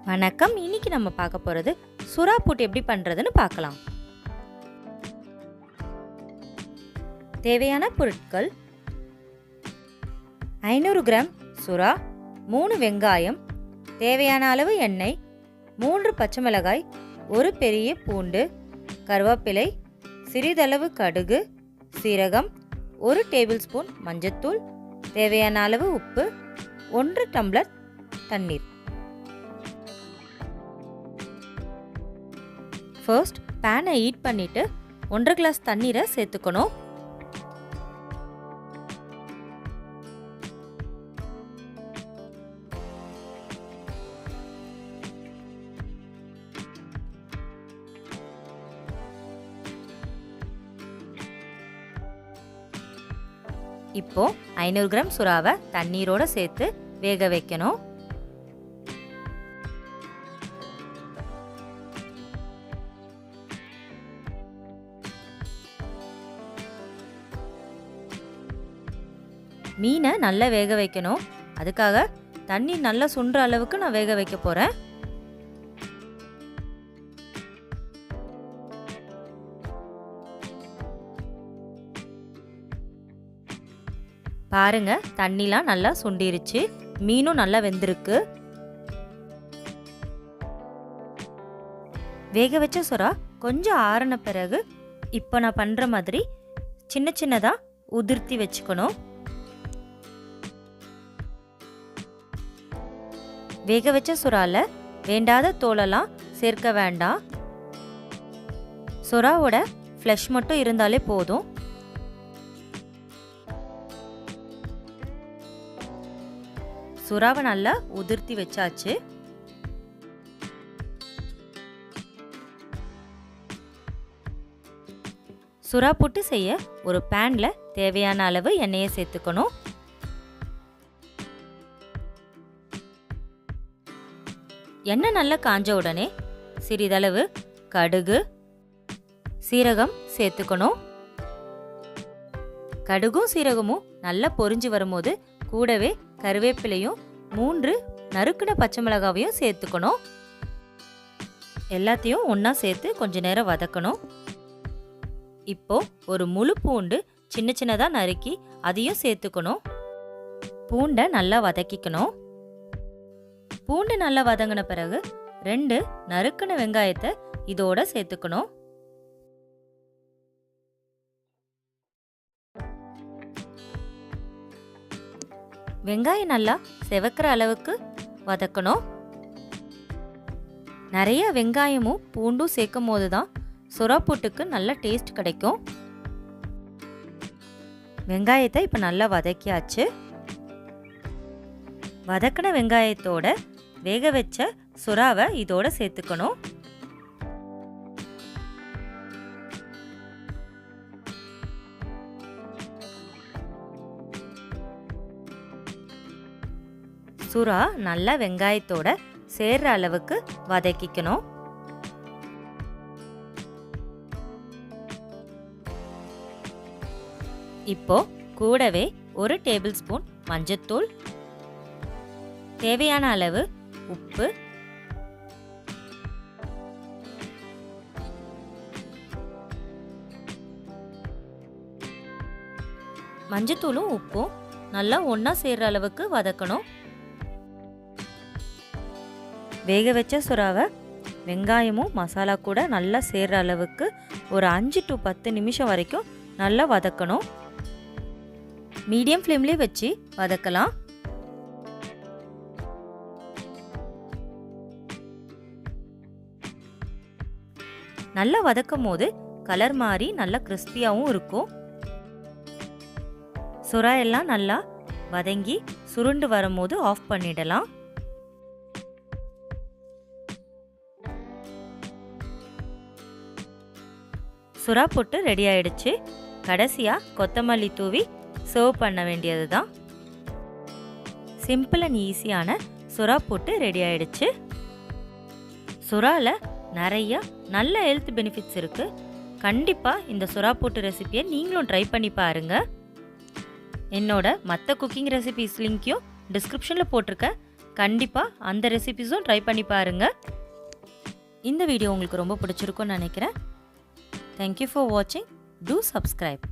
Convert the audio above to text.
வணக்கம். இன்னைக்கு நம்ம பார்க்க போகிறது சுறா புட்டு எப்படி பண்ணுறதுன்னு பார்க்கலாம். தேவையான பொருட்கள்: 500 கிராம் சுறா, 3 வெங்காயம், தேவையான அளவு எண்ணெய், 3 பச்சை மிளகாய், 1 பெரிய பூண்டு, கருவேப்பிலை, சிறிதளவு கடுகு, சீரகம், 1 டேபிள் ஸ்பூன் மஞ்சத்தூள், தேவையான அளவு உப்பு, 1 டம்ளர் தண்ணீர். ஃபர்ஸ்ட் பேனை ஹீட் பண்ணிட்டு 1.5 கிளாஸ் தண்ணீரை சேர்த்துக்கணும். இப்போ 500 கிராம் சுறாவை தண்ணீரோட சேர்த்து வேக வைக்கணும். மீனை நல்லா வேக வைக்கணும். அதுக்காக தண்ணீர் நல்லா சுண்டுற அளவுக்கு நான் வேக வைக்க போகிறேன். பாருங்க, தண்ணிலாம் நல்லா சுண்டிருச்சு, மீனும் நல்லா வெந்திருக்கு. வேக வச்ச சுறா கொஞ்சம் ஆறின பிறகு இப்போ நான் பண்ணுற மாதிரி சின்ன சின்னதாக உதிர்த்தி வச்சுக்கணும். வேக வச்ச சுறால வேண்டாத தோலெல்லாம் சேர்க்க வேண்டாம். சுறாவோட ஃப்ளஷ் மட்டும் இருந்தாலே போதும். சுறாவை நல்லா உதிர்த்தி வச்சாச்சு. சுறா புட்டு செய்ய ஒரு பேன்ல தேவையான அளவு எண்ணெயை சேர்த்துக்கணும். எண்ணெய் நல்லா காஞ்ச உடனே சிறிதளவு கடுகு, சீரகம் சேர்த்துக்கணும். கடுகும் சீரகமும் நல்லா பொரிஞ்சு வரும்போது கூடவே கருவேப்பிலையும் 3 நறுக்குன பச்சை மிளகாவையும் சேர்த்துக்கணும். எல்லாத்தையும் ஒன்றா சேர்த்து கொஞ்ச நேரம் வதக்கணும். இப்போ ஒரு முழு பூண்டு சின்ன சின்னதாக நறுக்கி அதையும் சேர்த்துக்கணும். பூண்டை நல்லா வதக்கிக்கணும். பூண்டு நல்லா வதங்கின பிறகு 2 நறுக்குன வெங்காயத்தை இதோட சேர்த்துக்கணும். வெங்காயம் நல்லா செவக்கிற அளவுக்கு வதக்கணும். நிறைய வெங்காயமும் பூண்டும் சேர்க்கும் போது தான் சுறா புட்டுக்கு நல்ல டேஸ்ட் கிடைக்கும். வெங்காயத்தை இப்போ நல்லா வதக்கியாச்சு. வதக்கின வெங்காயத்தோட வேக வச்ச சுறாவை இதோட சேர்த்துக்கணும். சுறா நல்லா வெங்காயத்தோட சேர்ற அளவுக்கு வதக்கிக்கணும். இப்போ கூடவே 1 டேபிள் ஸ்பூன் மஞ்சத்தூள், தேவையான அளவு உப்பு, மஞ்சத்தூளும் உப்பும் நல்லா ஒன்றா சேர்ற அளவுக்கு வதக்கணும். வேக வச்ச சுறாவை வெங்காயமும் மசாலா கூட நல்லா சேர்ற அளவுக்கு ஒரு 5 to 10 நிமிஷம் வரைக்கும் நல்லா வதக்கணும். மீடியம் ஃப்ளேம்லேயே வச்சு வதக்கலாம். நல்லா வதக்கும் போது கலர் மாறி நல்லா கிறிஸ்பியாகவும் இருக்கும். சுறா எல்லாம் நல்லா வதங்கி சுருண்டு வரும்போது ஆஃப் பண்ணிடலாம். சுறா புட்டு ரெடி ஆயிடுச்சு. கடைசியாக கொத்தமல்லி தூவி சர்வ் பண்ண வேண்டியது தான். சிம்பிள் அண்ட் ஈஸியான சுறா புட்டு ரெடி ஆயிடுச்சு. சுறால நிறைய நல்ல ஹெல்த் பெனிஃபிட்ஸ் இருக்கு. கண்டிப்பாக இந்த சுறா புட்டு ரெசிபியை நீங்களும் ட்ரை பண்ணி பாருங்கள். என்னோட மற்ற குக்கிங் ரெசிபிஸ் லிங்க்கையும் டிஸ்கிரிப்ஷனில் போட்டிருக்கேன். கண்டிப்பாக அந்த ரெசிபிஸும் ட்ரை பண்ணி பாருங்கள். இந்த வீடியோ உங்களுக்கு ரொம்ப பிடிச்சிருக்கும்னு நினைக்கிறேன். தேங்க்யூ ஃபார் வாட்சிங். Two subscribe.